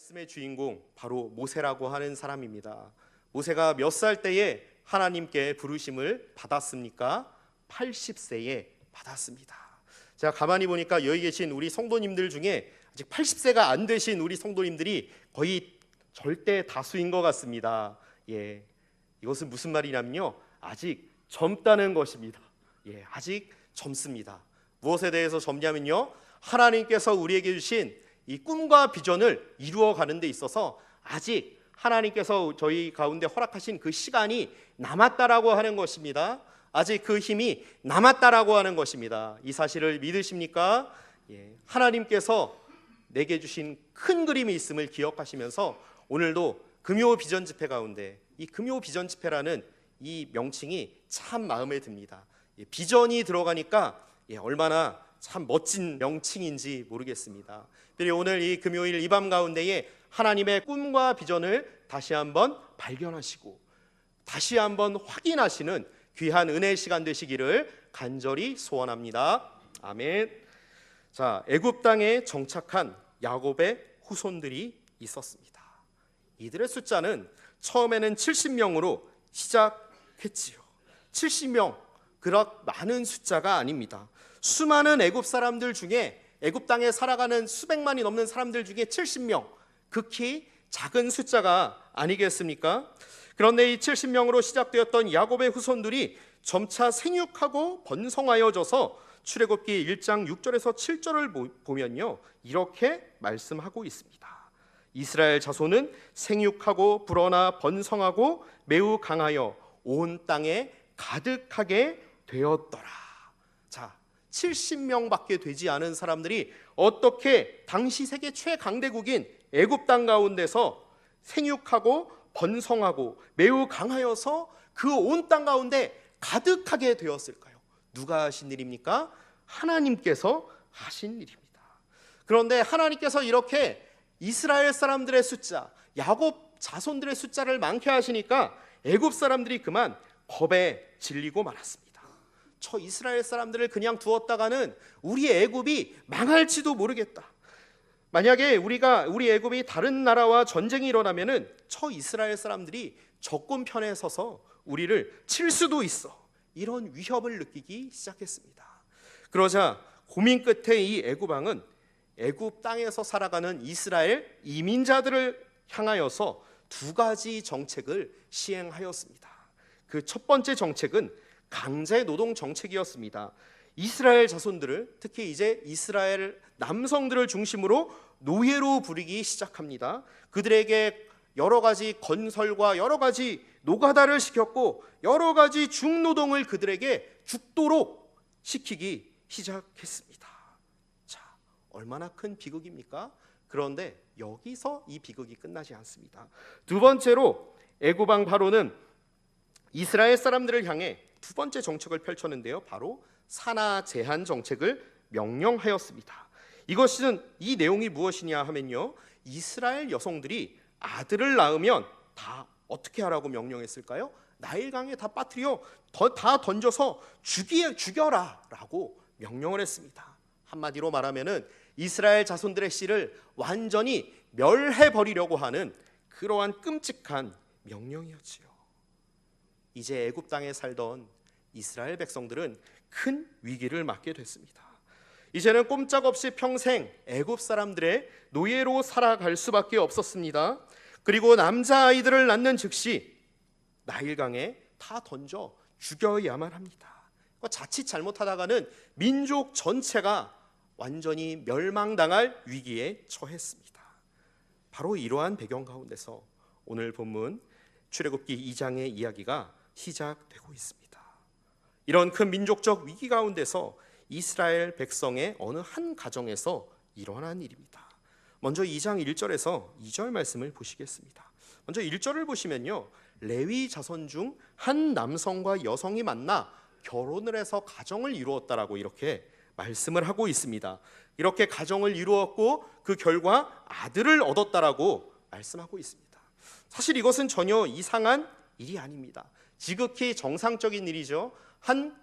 말씀의 주인공 바로 모세라고 하는 사람입니다. 모세가 몇 살 때에 하나님께 부르심을 받았습니까? 80세에 받았습니다. 제가 가만히 보니까 여기 계신 우리 성도님들 중에 아직 80세가 안 되신 우리 성도님들이 거의 절대 다수인 것 같습니다. 이것은 무슨 말이냐면요, 아직 젊다는 것입니다. 아직 젊습니다. 무엇에 대해서 젊냐면요, 하나님께서 우리에게 주신 이 꿈과 비전을 이루어가는 데 있어서 아직 하나님께서 저희 가운데 허락하신 그 시간이 남았다라고 하는 것입니다. 아직 그 힘이 남았다라고 하는 것입니다. 이 사실을 믿으십니까? 하나님께서 내게 주신 큰 그림이 있음을 기억하시면서 오늘도 금요 비전 집회 가운데, 이 금요 비전 집회라는 이 명칭이 참 마음에 듭니다. 비전이 들어가니까 얼마나 참 멋진 명칭인지 모르겠습니다. 특별히 오늘 이 금요일 이 밤 가운데에 하나님의 꿈과 비전을 다시 한번 발견하시고 다시 한번 확인하시는 귀한 은혜의 시간 되시기를 간절히 소원합니다. 아멘. 자, 애굽 땅에 정착한 야곱의 후손들이 있었습니다. 이들의 숫자는 처음에는 70명으로 시작했지요. 70명, 그렇 많은 숫자가 아닙니다. 수많은 애굽 사람들 중에, 애굽 땅에 살아가는 수백만이 넘는 사람들 중에 70명, 극히 작은 숫자가 아니겠습니까? 그런데 이 70명으로 시작되었던 야곱의 후손들이 점차 생육하고 번성하여져서 출애굽기 1장 6절에서 7절을 보면요, 이렇게 말씀하고 있습니다. 이스라엘 자손은 생육하고 불어나 번성하고 매우 강하여 온 땅에 가득하게 되었더라. 자, 70명밖에 되지 않은 사람들이 어떻게 당시 세계 최강대국인 애굽 땅 가운데서 생육하고 번성하고 매우 강하여서 그 온 땅 가운데 가득하게 되었을까요? 누가 하신 일입니까? 하나님께서 하신 일입니다. 그런데 하나님께서 이렇게 이스라엘 사람들의 숫자, 야곱 자손들의 숫자를 많게 하시니까 애굽 사람들이 그만 겁에 질리고 말았습니다. 저 이스라엘 사람들을 그냥 두었다가는 우리 애굽이 망할지도 모르겠다. 만약에 우리 애굽이 다른 나라와 전쟁이 일어나면은 저 이스라엘 사람들이 적군 편에 서서 우리를 칠 수도 있어. 이런 위협을 느끼기 시작했습니다. 그러자 고민 끝에 이 애굽 왕은 애굽 땅에서 살아가는 이스라엘 이민자들을 향하여서 두 가지 정책을 시행하였습니다. 그 첫 번째 정책은 강제 노동 정책이었습니다. 이스라엘 자손들을, 특히 이제 이스라엘 남성들을 중심으로 노예로 부리기 시작합니다. 그들에게 여러 가지 건설과 여러 가지 노가다를 시켰고 여러 가지 중노동을 그들에게 죽도록 시키기 시작했습니다. 자, 얼마나 큰 비극입니까? 그런데 여기서 이 비극이 끝나지 않습니다. 두 번째로 애굽 왕 바로는 이스라엘 사람들을 향해 두 번째 정책을 펼쳤는데요, 바로 산하 제한 정책을 명령하였습니다. 이 내용이 무엇이냐 하면요, 이스라엘 여성들이 아들을 낳으면 다 어떻게 하라고 명령했을까요? 나일강에 다 빠뜨려 다 던져서 죽여라 라고 명령을 했습니다. 한마디로 말하면은 이스라엘 자손들의 씨를 완전히 멸해버리려고 하는 그러한 끔찍한 명령이었지요. 이제 애굽 땅에 살던 이스라엘 백성들은 큰 위기를 맞게 됐습니다. 이제는 꼼짝없이 평생 애굽 사람들의 노예로 살아갈 수밖에 없었습니다. 그리고 남자아이들을 낳는 즉시 나일강에 다 던져 죽여야만 합니다. 자칫 잘못하다가는 민족 전체가 완전히 멸망당할 위기에 처했습니다. 바로 이러한 배경 가운데서 오늘 본문 출애굽기 2장의 이야기가 시작되고 있습니다. 이런 큰 민족적 위기 가운데서 이스라엘 백성의 어느 한 가정에서 일어난 일입니다. 먼저 2장 1절에서 2절 말씀을 보시겠습니다. 먼저 1절을 보시면요, 레위 자손 중 한 남성과 여성이 만나 결혼을 해서 가정을 이루었다라고 이렇게 말씀을 하고 있습니다. 이렇게 가정을 이루었고 그 결과 아들을 얻었다라고 말씀하고 있습니다. 사실 이것은 전혀 이상한 일이 아닙니다. 지극히 정상적인 일이죠. 한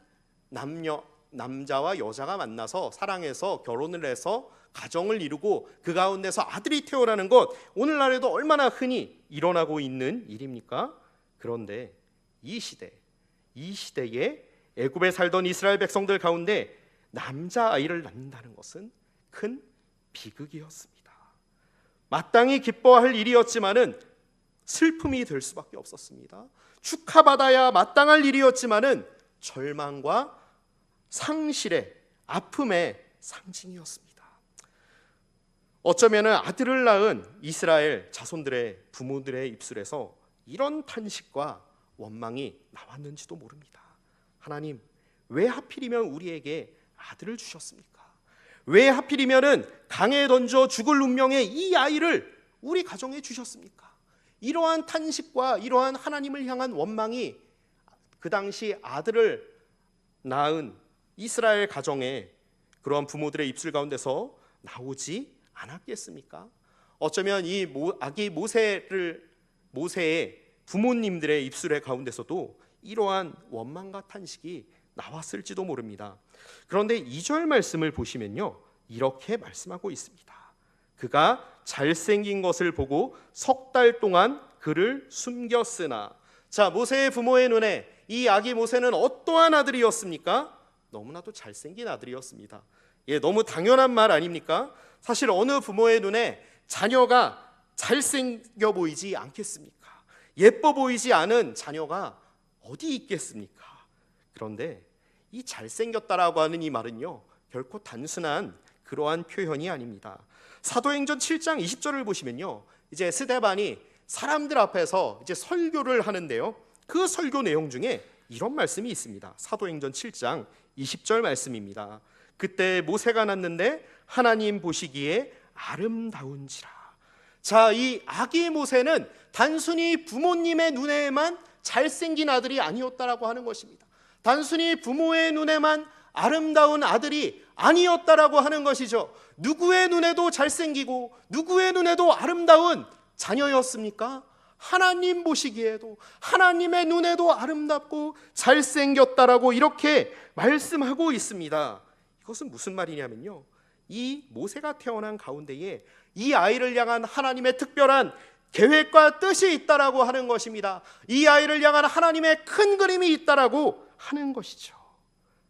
남자와 여자가 만나서 사랑해서 결혼을 해서 가정을 이루고 그 가운데서 아들이 태어나는 것, 오늘날에도 얼마나 흔히 일어나고 있는 일입니까? 그런데 이 시대에 애굽에 살던 이스라엘 백성들 가운데 남자아이를 낳는다는 것은 큰 비극이었습니다. 마땅히 기뻐할 일이었지만은 슬픔이 될 수밖에 없었습니다. 축하받아야 마땅할 일이었지만은 절망과 상실의 아픔의 상징이었습니다. 어쩌면 아들을 낳은 이스라엘 자손들의 부모들의 입술에서 이런 탄식과 원망이 나왔는지도 모릅니다. 하나님, 왜 하필이면 우리에게 아들을 주셨습니까? 왜 하필이면은 강에 던져 죽을 운명의 이 아이를 우리 가정에 주셨습니까? 이러한 탄식과 이러한 하나님을 향한 원망이 그 당시 아들을 낳은 이스라엘 가정에 그러한 부모들의 입술 가운데서 나오지 않았겠습니까? 어쩌면 이 아기 모세의 부모님들의 입술의 가운데서도 이러한 원망과 탄식이 나왔을지도 모릅니다. 그런데 2절 말씀을 보시면요, 이렇게 말씀하고 있습니다. 그가 잘생긴 것을 보고 석 달 동안 그를 숨겼으나. 자, 모세의 부모의 눈에 이 아기 모세는 어떠한 아들이었습니까? 너무나도 잘생긴 아들이었습니다. 너무 당연한 말 아닙니까? 사실 어느 부모의 눈에 자녀가 잘생겨 보이지 않겠습니까? 예뻐 보이지 않은 자녀가 어디 있겠습니까? 그런데 이 잘생겼다라고 하는 이 말은요, 결코 단순한 그러한 표현이 아닙니다. 사도행전 7장 20절을 보시면요, 이제 스데반이 사람들 앞에서 이제 설교를 하는데요, 그 설교 내용 중에 이런 말씀이 있습니다. 사도행전 7장 20절 말씀입니다. 그때 모세가 낳는데 하나님 보시기에 아름다운지라. 자, 이 아기 모세는 단순히 부모님의 눈에만 잘생긴 아들이 아니었다라고 하는 것입니다. 단순히 부모의 눈에만 아름다운 아들이 아니었다라고 하는 것이죠. 누구의 눈에도 잘생기고 누구의 눈에도 아름다운 자녀였습니까? 하나님 보시기에도, 하나님의 눈에도 아름답고 잘생겼다라고 이렇게 말씀하고 있습니다. 이것은 무슨 말이냐면요, 이 모세가 태어난 가운데에 이 아이를 향한 하나님의 특별한 계획과 뜻이 있다라고 하는 것입니다. 이 아이를 향한 하나님의 큰 그림이 있다라고 하는 것이죠.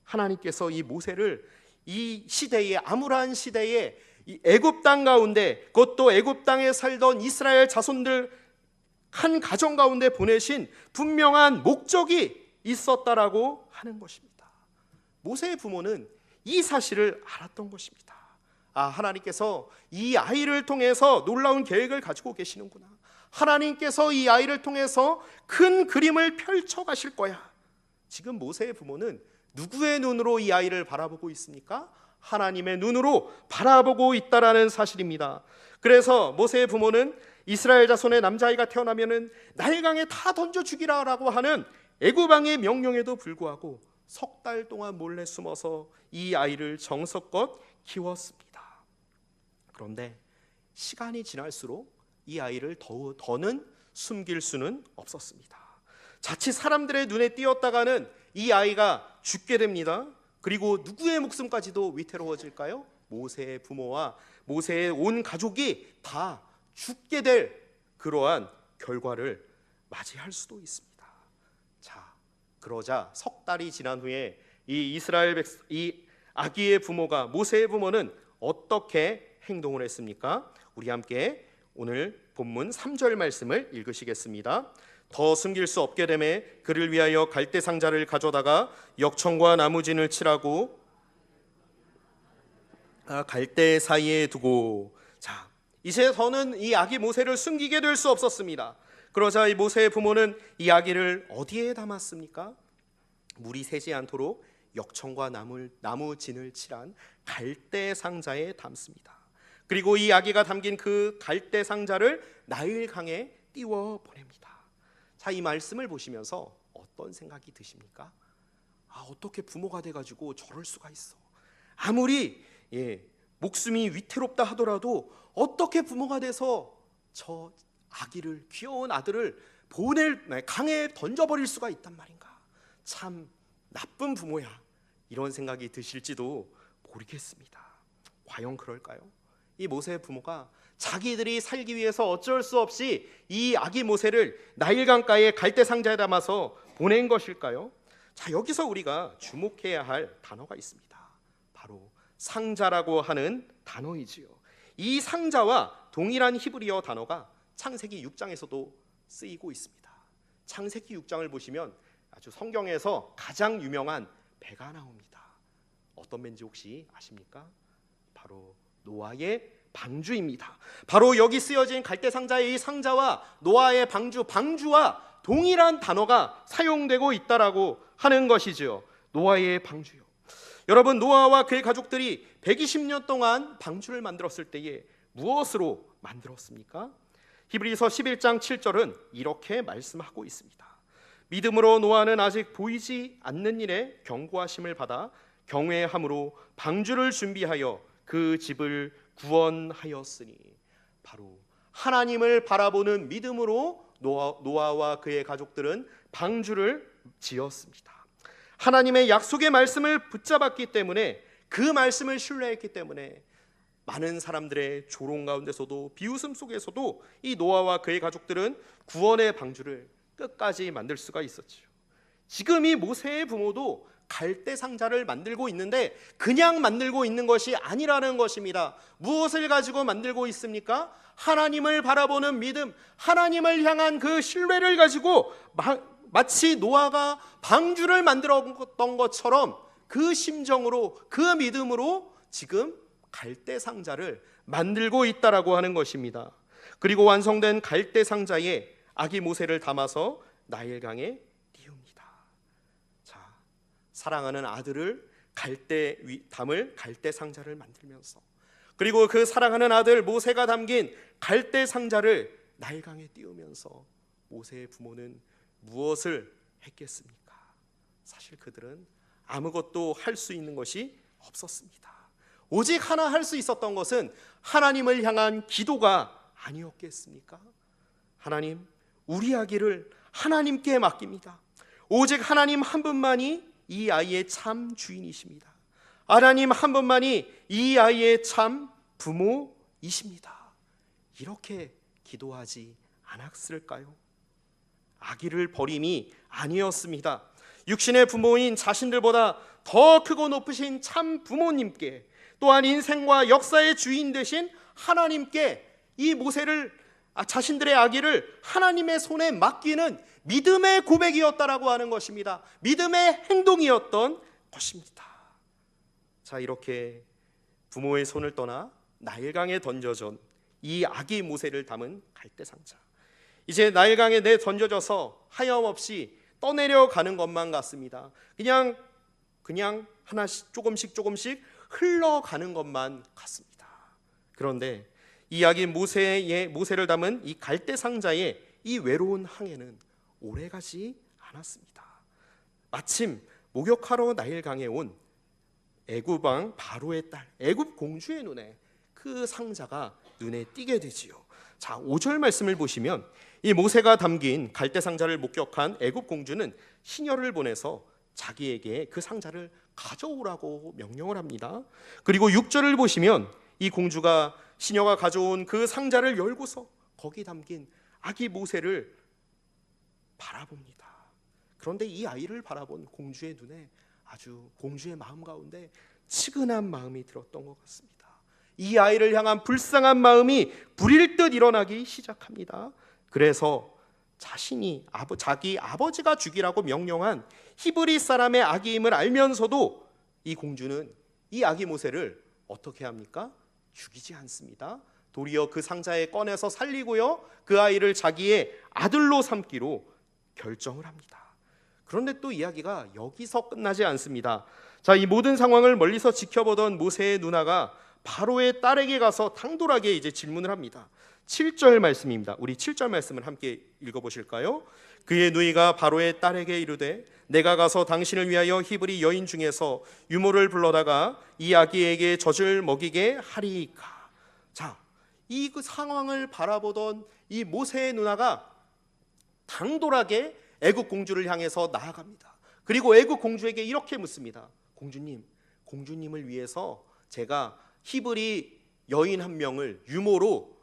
하나님께서 이 모세를 이 시대에, 암울한 시대에 이 애굽 땅 가운데, 그것도 애굽 땅에 살던 이스라엘 자손들 한 가정 가운데 보내신 분명한 목적이 있었다라고 하는 것입니다. 모세의 부모는 이 사실을 알았던 것입니다. 하나님께서 이 아이를 통해서 놀라운 계획을 가지고 계시는구나. 하나님께서 이 아이를 통해서 큰 그림을 펼쳐 가실 거야. 지금 모세의 부모는 누구의 눈으로 이 아이를 바라보고 있습니까? 하나님의 눈으로 바라보고 있다라는 사실입니다. 그래서 모세의 부모는 이스라엘 자손의 남자아이가 태어나면은 나일강에 다 던져 죽이라라고 하는 애굽 왕의 명령에도 불구하고 석 달 동안 몰래 숨어서 이 아이를 정성껏 키웠습니다. 그런데 시간이 지날수록 이 아이를 더는 숨길 수는 없었습니다. 자칫 사람들의 눈에 띄었다가는 이 아이가 죽게 됩니다. 그리고 누구의 목숨까지도 위태로워질까요? 모세의 부모와 모세의 온 가족이 다 죽게 될 그러한 결과를 맞이할 수도 있습니다. 자, 그러자 석 달이 지난 후에 이 아기의 부모가, 모세의 부모는 어떻게 행동을 했습니까? 우리 함께 오늘 본문 3절 말씀을 읽으시겠습니다. 더 숨길 수 없게 되매 그를 위하여 갈대 상자를 가져다가 역청과 나무진을 칠하고 갈대 사이에 두고. 자, 이제 더는 이 아기 모세를 숨기게 될 수 없었습니다. 그러자 이 모세의 부모는 이 아기를 어디에 담았습니까? 물이 새지 않도록 역청과 나무진을 칠한 갈대 상자에 담습니다. 그리고 이 아기가 담긴 그 갈대 상자를 나일강에 띄워 보냅니다. 자, 이 말씀을 보시면서 어떤 생각이 드십니까? 어떻게 부모가 돼가지고 저럴 수가 있어. 아무리 목숨이 위태롭다 하더라도 어떻게 부모가 돼서 저 아기를, 귀여운 아들을 강에 던져버릴 수가 있단 말인가. 참 나쁜 부모야, 이런 생각이 드실지도 모르겠습니다. 과연 그럴까요? 이 모세의 부모가 자기들이 살기 위해서 어쩔 수 없이 이 아기 모세를 나일강가에 갈대 상자에 담아서 보낸 것일까요? 자, 여기서 우리가 주목해야 할 단어가 있습니다. 바로 상자라고 하는 단어이지요. 이 상자와 동일한 히브리어 단어가 창세기 6장에서도 쓰이고 있습니다. 창세기 6장을 보시면 아주 성경에서 가장 유명한 배가 나옵니다. 어떤 배인지 혹시 아십니까? 바로 노아의 방주입니다. 바로 여기 쓰여진 갈대 상자의 이 상자와 노아의 방주와 동일한 단어가 사용되고 있다라고 하는 것이죠. 노아의 방주요. 여러분, 노아와 그의 가족들이 120년 동안 방주를 만들었을 때에 무엇으로 만들었습니까? 히브리서 11장 7절은 이렇게 말씀하고 있습니다. 믿음으로 노아는 아직 보이지 않는 일에 경고하심을 받아 경외함으로 방주를 준비하여 그 집을 구원하였으니, 바로 하나님을 바라보는 믿음으로 노아와 그의 가족들은 방주를 지었습니다. 하나님의 약속의 말씀을 붙잡았기 때문에, 그 말씀을 신뢰했기 때문에 많은 사람들의 조롱 가운데서도 비웃음 속에서도 이 노아와 그의 가족들은 구원의 방주를 끝까지 만들 수가 있었죠. 지금 이 모세의 부모도 갈대 상자를 만들고 있는데 그냥 만들고 있는 것이 아니라는 것입니다. 무엇을 가지고 만들고 있습니까? 하나님을 바라보는 믿음, 하나님을 향한 그 신뢰를 가지고 마치 노아가 방주를 만들었던 것처럼 그 심정으로, 그 믿음으로 지금 갈대 상자를 만들고 있다라고 하는 것입니다. 그리고 완성된 갈대 상자에 아기 모세를 담아서 나일강에 띄웁니다. 자, 사랑하는 아들을 담을 갈대 상자를 만들면서, 그리고 그 사랑하는 아들 모세가 담긴 갈대 상자를 나일강에 띄우면서 모세의 부모는 무엇을 했겠습니까? 사실 그들은 아무것도 할 수 있는 것이 없었습니다. 오직 하나 할 수 있었던 것은 하나님을 향한 기도가 아니었겠습니까? 하나님, 우리 아기를 하나님께 맡깁니다. 오직 하나님 한 분만이 이 아이의 참 주인이십니다. 하나님 한 분만이 이 아이의 참 부모이십니다. 이렇게 기도하지 않았을까요? 아기를 버림이 아니었습니다. 육신의 부모인 자신들보다 더 크고 높으신 참 부모님께, 또한 인생과 역사의 주인 되신 하나님께 이 모세를, 자신들의 아기를 하나님의 손에 맡기는 믿음의 고백이었다라고 하는 것입니다. 믿음의 행동이었던 것입니다. 자, 이렇게 부모의 손을 떠나 나일강에 던져진 이 아기 모세를 담은 갈대 상자, 이제 나일강에 던져져서 하염없이 떠내려가는 것만 같습니다. 그냥 하나씩 조금씩 흘러가는 것만 같습니다. 그런데 이 아기 모세를 담은 이 갈대 상자의 이 외로운 항해는 오래가지 않았습니다. 마침 목욕하러 나일강에 온 애굽 왕 바로의 딸, 애굽 공주의 눈에 그 상자가 눈에 띄게 되지요. 자, 5절 말씀을 보시면 이 모세가 담긴 갈대 상자를 목격한 애굽 공주는 시녀를 보내서 자기에게 그 상자를 가져오라고 명령을 합니다. 그리고 6절을 보시면 이 공주가, 시녀가 가져온 그 상자를 열고서 거기 담긴 아기 모세를 바라봅니다. 그런데 이 아이를 바라본 공주의 눈에 아주 공주의 마음 가운데 치근한 마음이 들었던 것 같습니다. 이 아이를 향한 불쌍한 마음이 불일 듯 일어나기 시작합니다. 그래서 자신이 자기 아버지가 죽이라고 명령한 히브리 사람의 아기임을 알면서도 이 공주는 이 아기 모세를 어떻게 합니까? 죽이지 않습니다. 도리어 그 상자에 꺼내서 살리고요, 그 아이를 자기의 아들로 삼기로 결정을 합니다. 그런데 또 이야기가 여기서 끝나지 않습니다. 자, 이 모든 상황을 멀리서 지켜보던 모세의 누나가 바로의 딸에게 가서 당돌하게 이제 질문을 합니다. 7절 말씀입니다. 우리 7절 말씀을 함께 읽어보실까요? 그의 누이가 바로의 딸에게 이르되 내가 가서 당신을 위하여 히브리 여인 중에서 유모를 불러다가 이 아기에게 젖을 먹이게 하리이까. 자, 이 그 상황을 바라보던 이 모세의 누나가 당돌하게 애굽 공주를 향해서 나아갑니다. 그리고 애굽 공주에게 이렇게 묻습니다. 공주님을 위해서 제가 히브리 여인 한 명을 유모로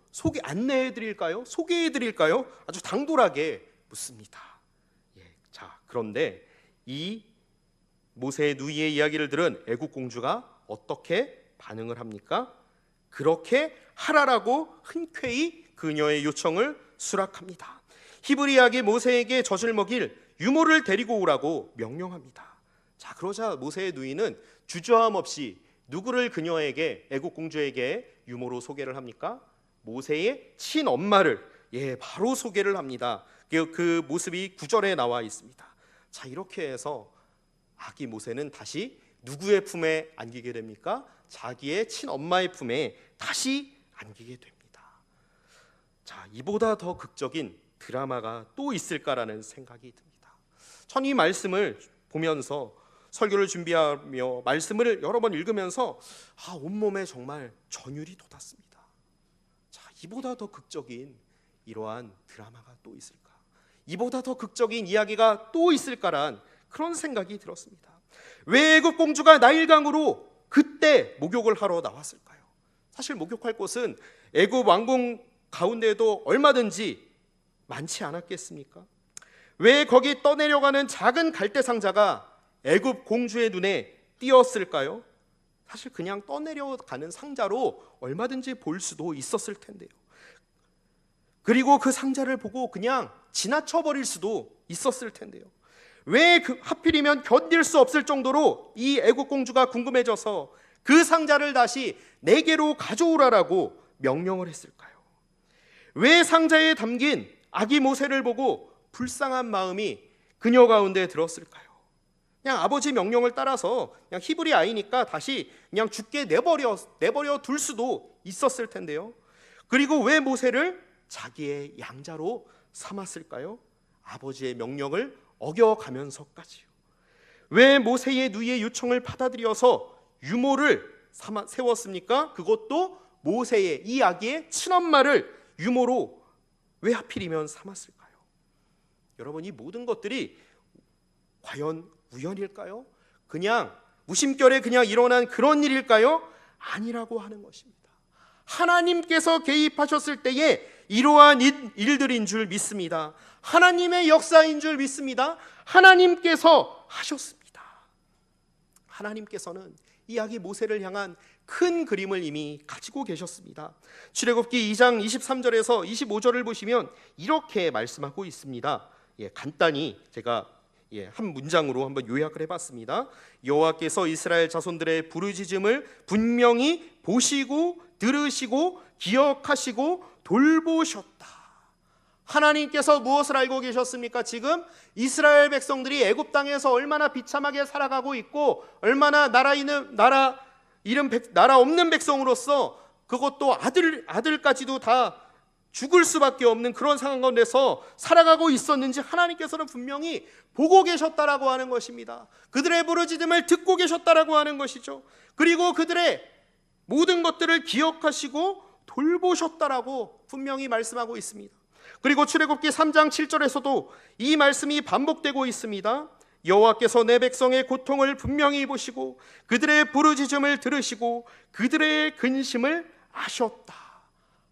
안내해드릴까요? 소개해드릴까요? 아주 당돌하게 묻습니다. 자, 그런데 이 모세의 누이의 이야기를 들은 애국 공주가 어떻게 반응을 합니까? 그렇게 하라라고 흔쾌히 그녀의 요청을 수락합니다. 히브리학이 모세에게 젖을 먹일 유모를 데리고 오라고 명령합니다. 자, 그러자 모세의 누이는 주저함 없이 누구를 그녀에게, 애국 공주에게 유모로 소개를 합니까? 모세의 친엄마를 바로 소개를 합니다. 그 모습이 9절에 나와 있습니다. 자, 이렇게 해서 아기 모세는 다시 누구의 품에 안기게 됩니까? 자기의 친엄마의 품에 다시 안기게 됩니다. 자, 이보다 더 극적인 드라마가 또 있을까라는 생각이 듭니다. 전 이 말씀을 보면서 설교를 준비하며 말씀을 여러 번 읽으면서 온몸에 정말 전율이 돋았습니다. 자, 이보다 더 극적인 이러한 드라마가 또 있을까? 이보다 더 극적인 이야기가 또 있을까란 그런 생각이 들었습니다. 왜 애굽 공주가 나일강으로 그때 목욕을 하러 나왔을까요? 사실 목욕할 곳은 애굽 왕궁 가운데에도 얼마든지 많지 않았겠습니까? 왜 거기 떠내려가는 작은 갈대 상자가 애굽 공주의 눈에 띄었을까요? 사실 그냥 떠내려가는 상자로 얼마든지 볼 수도 있었을 텐데요. 그리고 그 상자를 보고 그냥 지나쳐 버릴 수도 있었을 텐데요. 왜 하필이면 견딜 수 없을 정도로 이 애국 공주가 궁금해져서 그 상자를 다시 내게로 가져오라라고 명령을 했을까요? 왜 상자에 담긴 아기 모세를 보고 불쌍한 마음이 그녀 가운데 들었을까요? 그냥 아버지 명령을 따라서 그냥 히브리 아이니까 다시 그냥 죽게 내버려 둘 수도 있었을 텐데요. 그리고 왜 모세를 자기의 양자로 삼았을까요? 아버지의 명령을 어겨가면서까지요. 왜 모세의 누이의 요청을 받아들여서 유모를 세웠습니까? 그것도 모세의 이 아기의 친엄마를 유모로 왜 하필이면 삼았을까요? 여러분, 이 모든 것들이 과연 우연일까요? 그냥 무심결에 그냥 일어난 그런 일일까요? 아니라고 하는 것입니다. 하나님께서 개입하셨을 때에 이러한 일들인 줄 믿습니다. 하나님의 역사인 줄 믿습니다. 하나님께서 하셨습니다. 하나님께서는 이 아기 모세를 향한 큰 그림을 이미 가지고 계셨습니다. 출애굽기 2장 23절에서 25절을 보시면 이렇게 말씀하고 있습니다. 간단히 제가 한 문장으로 한번 요약을 해봤습니다. 여호와께서 이스라엘 자손들의 부르짖음을 분명히 보시고 들으시고 기억하시고 돌보셨다. 하나님께서 무엇을 알고 계셨습니까? 지금 이스라엘 백성들이 애굽 땅에서 얼마나 비참하게 살아가고 있고 얼마나 나라 없는 백성으로서 그것도 아들까지도 다 죽을 수밖에 없는 그런 상황 가운데서 살아가고 있었는지 하나님께서는 분명히 보고 계셨다라고 하는 것입니다. 그들의 부르짖음을 듣고 계셨다라고 하는 것이죠. 그리고 그들의 모든 것들을 기억하시고 돌보셨다라고 분명히 말씀하고 있습니다. 그리고 출애굽기 3장 7절에서도 이 말씀이 반복되고 있습니다. 여호와께서 내 백성의 고통을 분명히 보시고 그들의 부르짖음을 들으시고 그들의 근심을 아셨다.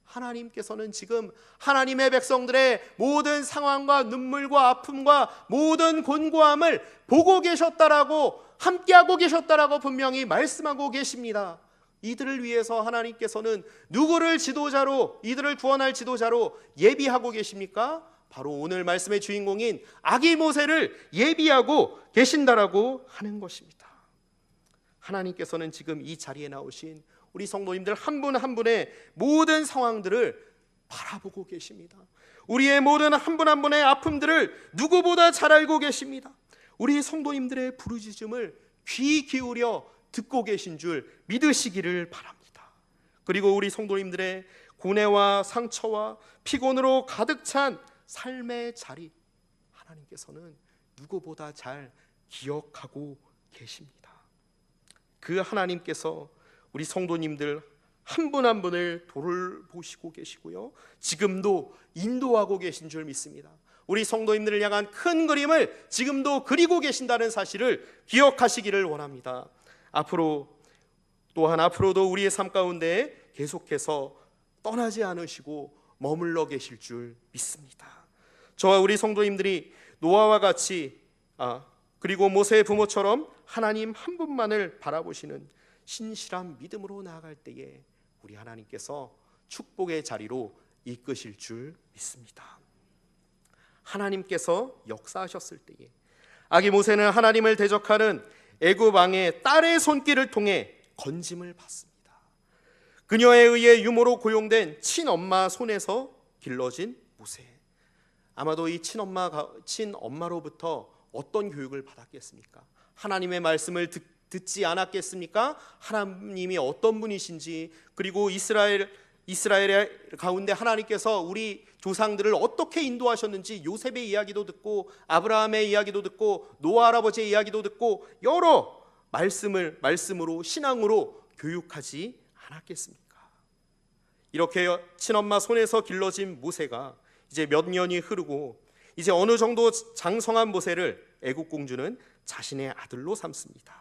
하나님께서는 지금 하나님의 백성들의 모든 상황과 눈물과 아픔과 모든 곤고함을 보고 계셨다라고, 함께하고 계셨다라고 분명히 말씀하고 계십니다. 이들을 위해서 하나님께서는 누구를 지도자로, 이들을 구원할 지도자로 예비하고 계십니까? 바로 오늘 말씀의 주인공인 아기 모세를 예비하고 계신다라고 하는 것입니다. 하나님께서는 지금 이 자리에 나오신 우리 성도님들 한 분 한 분의 모든 상황들을 바라보고 계십니다. 우리의 모든 한 분 한 분의 아픔들을 누구보다 잘 알고 계십니다. 우리 성도님들의 부르짖음을 귀 기울여 듣고 계신 줄 믿으시기를 바랍니다. 그리고 우리 성도님들의 고뇌와 상처와 피곤으로 가득 찬 삶의 자리, 하나님께서는 누구보다 잘 기억하고 계십니다. 그 하나님께서 우리 성도님들 한 분 한 분을 돌보시고 계시고요, 지금도 인도하고 계신 줄 믿습니다. 우리 성도님들을 향한 큰 그림을 지금도 그리고 계신다는 사실을 기억하시기를 원합니다. 앞으로 또한 앞으로도 우리의 삶 가운데 계속해서 떠나지 않으시고 머물러 계실 줄 믿습니다. 저와 우리 성도님들이 노아와 같이 그리고 모세의 부모처럼 하나님 한 분만을 바라보시는 신실한 믿음으로 나아갈 때에 우리 하나님께서 축복의 자리로 이끄실 줄 믿습니다. 하나님께서 역사하셨을 때에 아기 모세는 하나님을 대적하는 애굽 왕의 딸의 손길을 통해 건짐을 받습니다. 그녀에 의해 유모로 고용된 친엄마 손에서 길러진 모세. 아마도 이 친엄마로부터 어떤 교육을 받았겠습니까? 하나님의 말씀을 듣지 않았겠습니까? 하나님이 어떤 분이신지, 그리고 이스라엘 가운데 하나님께서 우리 조상들을 어떻게 인도하셨는지 요셉의 이야기도 듣고 아브라함의 이야기도 듣고 노아 할아버지의 이야기도 듣고 여러 말씀으로 신앙으로 교육하지 않았겠습니까? 이렇게 친엄마 손에서 길러진 모세가 이제 몇 년이 흐르고 이제 어느 정도 장성한 모세를 애굽 공주는 자신의 아들로 삼습니다.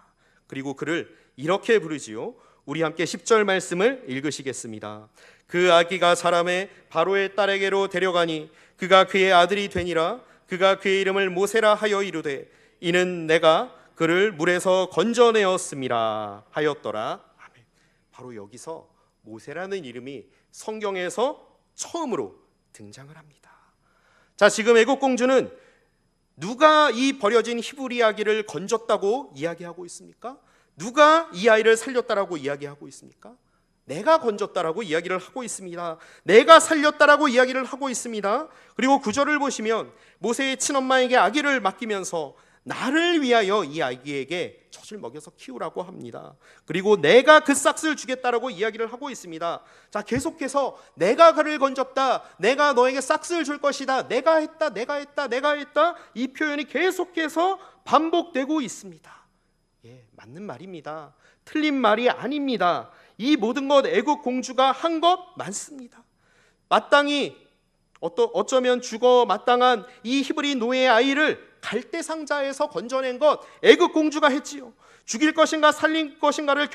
그리고 그를 이렇게 부르지요. 우리 함께 10절 말씀을 읽으시겠습니다. 그 아기가 자라매 바로의 딸에게로 데려가니 그가 그의 아들이 되니라. 그가 그의 이름을 모세라 하여 이르되 이는 내가 그를 물에서 건져내었음이라 하였더라. 아멘. 바로 여기서 모세라는 이름이 성경에서 처음으로 등장을 합니다. 자, 지금 애굽 공주는 누가 이 버려진 히브리 아기를 건졌다고 이야기하고 있습니까? 누가 이 아이를 살렸다라고 이야기하고 있습니까? 내가 건졌다라고 이야기를 하고 있습니다. 내가 살렸다라고 이야기를 하고 있습니다. 그리고 구절을 보시면 모세의 친엄마에게 아기를 맡기면서 나를 위하여 이 아기에게 젖을 먹여서 키우라고 합니다. 그리고 내가 그 싹스를 주겠다라고 이야기를 하고 있습니다. 자, 계속해서 내가 그를 건졌다, 내가 너에게 싹스를 줄 것이다, 내가 했다 이 표현이 계속해서 반복되고 있습니다. 예, 맞는 말입니다. 틀린 말이 아닙니다. 이 모든 것 애굽 공주가 한 것 맞습니다. 마땅히 어쩌면 죽어 마땅한 이 히브리 노예의 아이를 갈대 상자에서 건져낸 것 애굽 공주가 했지요. 죽일 것인가 살릴 것인가를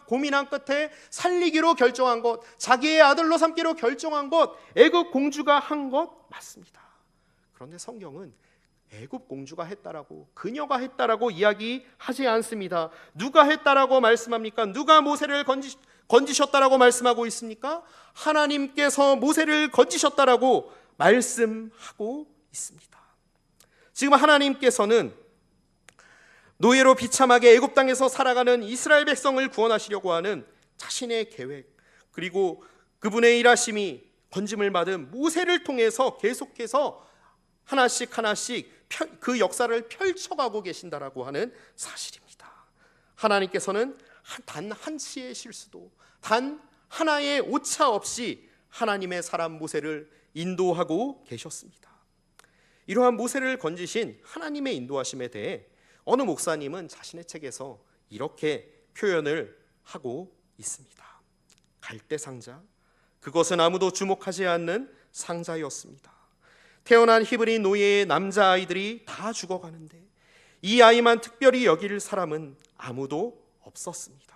고민한 끝에 살리기로 결정한 것, 자기의 아들로 삼기로 결정한 것 애굽 공주가 한 것 맞습니다. 그런데 성경은 애굽 공주가 했다라고, 그녀가 했다라고 이야기하지 않습니다. 누가 했다라고 말씀합니까? 누가 모세를 건지셨다라고 말씀하고 있습니까? 하나님께서 모세를 건지셨다라고 말씀하고 있습니다. 지금 하나님께서는 노예로 비참하게 애굽 땅에서 살아가는 이스라엘 백성을 구원하시려고 하는 자신의 계획, 그리고 그분의 일하심이 건짐을 받은 모세를 통해서 계속해서 하나씩 그 역사를 펼쳐가고 계신다라고 하는 사실입니다. 하나님께서는 단 한치의 실수도, 단 하나의 오차 없이 하나님의 사람 모세를 인도하고 계셨습니다. 이러한 모세를 건지신 하나님의 인도하심에 대해 어느 목사님은 자신의 책에서 이렇게 표현을 하고 있습니다. 갈대 상자, 그것은 아무도 주목하지 않는 상자였습니다. 태어난 히브리 노예의 남자아이들이 다 죽어가는데 이 아이만 특별히 여길 사람은 아무도 없었습니다.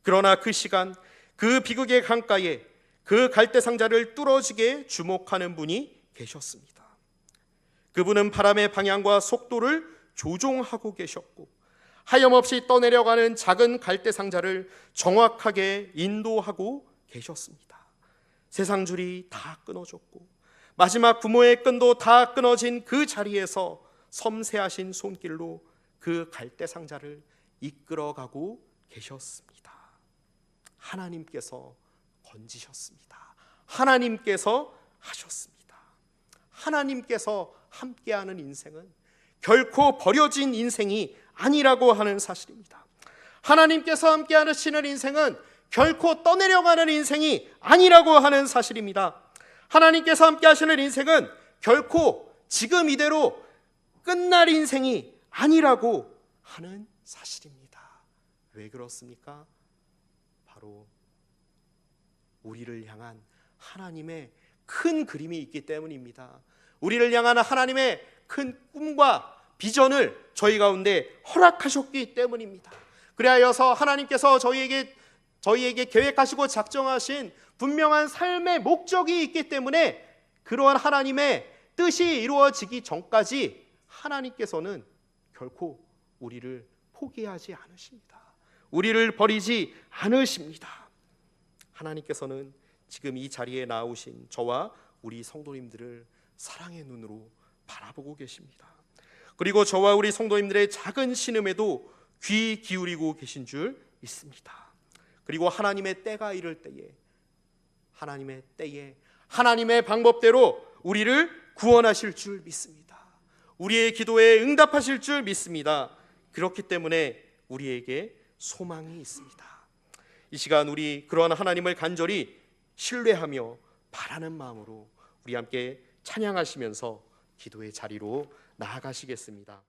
그러나 그 시간, 그 비극의 강가에 그 갈대 상자를 뚫어지게 주목하는 분이 계셨습니다. 그분은 바람의 방향과 속도를 조종하고 계셨고 하염없이 떠내려가는 작은 갈대 상자를 정확하게 인도하고 계셨습니다. 세상줄이 다 끊어졌고 마지막 부모의 끈도 다 끊어진 그 자리에서 섬세하신 손길로 그 갈대 상자를 이끌어가고 계셨습니다. 하나님께서 건지셨습니다. 하나님께서 하셨습니다. 하나님께서 함께하는 인생은 결코 버려진 인생이 아니라고 하는 사실입니다. 하나님께서 함께하시는 인생은 결코 떠내려가는 인생이 아니라고 하는 사실입니다. 하나님께서 함께하시는 인생은 결코 지금 이대로 끝날 인생이 아니라고 하는 사실입니다. 왜 그렇습니까? 바로 우리를 향한 하나님의 큰 그림이 있기 때문입니다. 우리를 향한 하나님의 큰 꿈과 비전을 저희 가운데 허락하셨기 때문입니다. 그리하여서 하나님께서 저희에게 계획하시고 작정하신 분명한 삶의 목적이 있기 때문에 그러한 하나님의 뜻이 이루어지기 전까지 하나님께서는 결코 우리를 포기하지 않으십니다. 우리를 버리지 않으십니다. 하나님께서는 지금 이 자리에 나오신 저와 우리 성도님들을 사랑의 눈으로 바라보고 계십니다. 그리고 저와 우리 성도님들의 작은 신음에도 귀 기울이고 계신 줄 믿습니다. 그리고 하나님의 때가 이를 때에 하나님의 방법대로 우리를 구원하실 줄 믿습니다. 우리의 기도에 응답하실 줄 믿습니다. 그렇기 때문에 우리에게 소망이 있습니다. 이 시간 우리 그러한 하나님을 간절히 신뢰하며 바라는 마음으로 우리 함께 찬양하시면서 기도의 자리로 나아가시겠습니다.